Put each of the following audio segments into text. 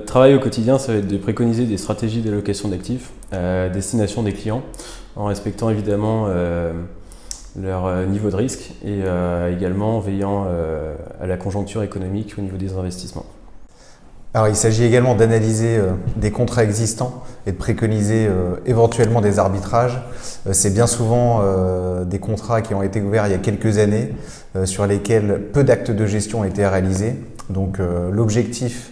Notre travail au quotidien, ça va être de préconiser des stratégies d'allocation d'actifs à destination des clients, en respectant évidemment leur niveau de risque et également en veillant à la conjoncture économique au niveau des investissements. Alors, il s'agit également d'analyser des contrats existants et de préconiser éventuellement des arbitrages. C'est bien souvent des contrats qui ont été ouverts il y a quelques années, sur lesquels peu d'actes de gestion ont été réalisés. Donc l'objectif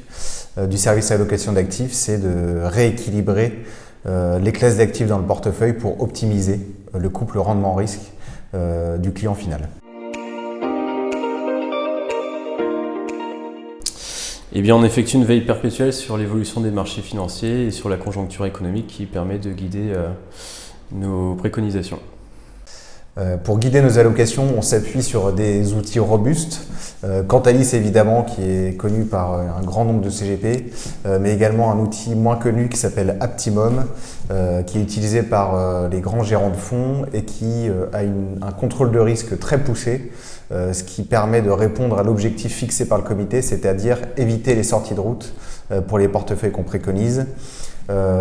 du service allocation d'actifs, c'est de rééquilibrer les classes d'actifs dans le portefeuille pour optimiser le couple rendement-risque du client final. Eh bien, on effectue une veille perpétuelle sur l'évolution des marchés financiers et sur la conjoncture économique qui permet de guider nos préconisations. Pour guider nos allocations, on s'appuie sur des outils robustes. Cantalis, évidemment, qui est connu par un grand nombre de CGP, mais également un outil moins connu qui s'appelle Aptimum, qui est utilisé par les grands gérants de fonds et qui a un contrôle de risque très poussé, ce qui permet de répondre à l'objectif fixé par le comité, c'est-à-dire éviter les sorties de route pour les portefeuilles qu'on préconise.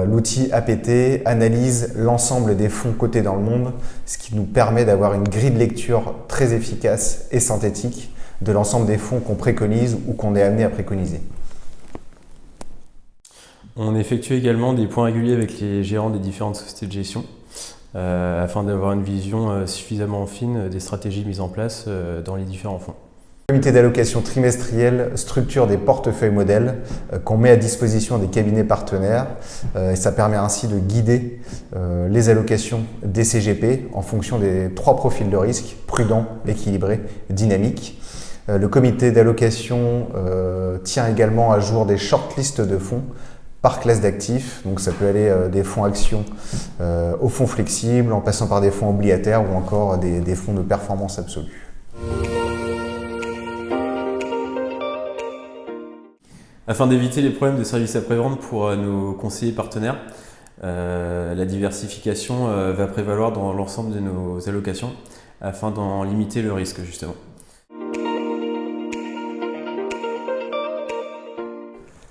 L'outil APT analyse l'ensemble des fonds cotés dans le monde, ce qui nous permet d'avoir une grille de lecture très efficace et synthétique de l'ensemble des fonds qu'on préconise ou qu'on est amené à préconiser. On effectue également des points réguliers avec les gérants des différentes sociétés de gestion afin d'avoir une vision suffisamment fine des stratégies mises en place dans les différents fonds. Le comité d'allocation trimestriel structure des portefeuilles modèles qu'on met à disposition des cabinets partenaires et ça permet ainsi de guider les allocations des CGP en fonction des 3 profils de risque, prudent, équilibré, dynamique. Le comité d'allocation tient également à jour des shortlists de fonds par classe d'actifs, donc ça peut aller des fonds actions aux fonds flexibles, en passant par des fonds obligataires ou encore des fonds de performance absolue. Afin d'éviter les problèmes de service après-vente pour nos conseillers partenaires, la diversification va prévaloir dans l'ensemble de nos allocations afin d'en limiter le risque justement.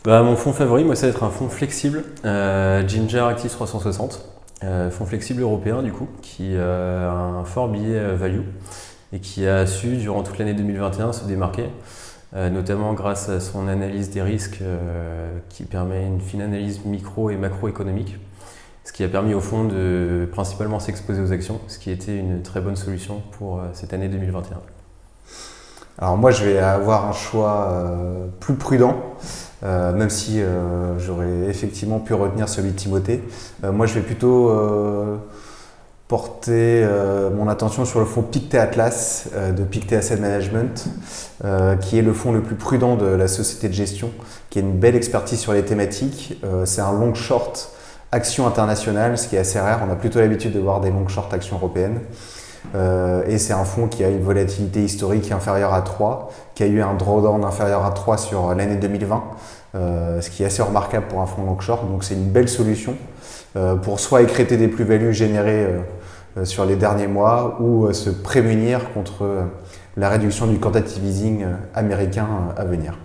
Mon fonds favori, moi, ça va être un fonds flexible, Ginger Active 360, fonds flexible européen du coup, qui a un fort billet value et qui a su durant toute l'année 2021 se démarquer. Notamment grâce à son analyse des risques qui permet une fine analyse micro et macroéconomique, ce qui a permis au fond de principalement s'exposer aux actions, ce qui était une très bonne solution pour cette année 2021. Alors moi je vais avoir un choix plus prudent, même si j'aurais effectivement pu retenir celui de Timothée. Moi je vais plutôt porter mon attention sur le fonds Pictet Atlas de Pictet Asset Management, qui est le fonds le plus prudent de la société de gestion, qui a une belle expertise sur les thématiques. C'est un long short action internationale, ce qui est assez rare. On a plutôt l'habitude de voir des long short actions européennes. Et c'est un fonds qui a une volatilité historique inférieure à 3, qui a eu un drawdown inférieur à 3 sur l'année 2020, ce qui est assez remarquable pour un fonds long short. Donc c'est une belle solution pour soit écrêter des plus-values générées sur les derniers mois ou se prémunir contre la réduction du quantitative easing américain à venir.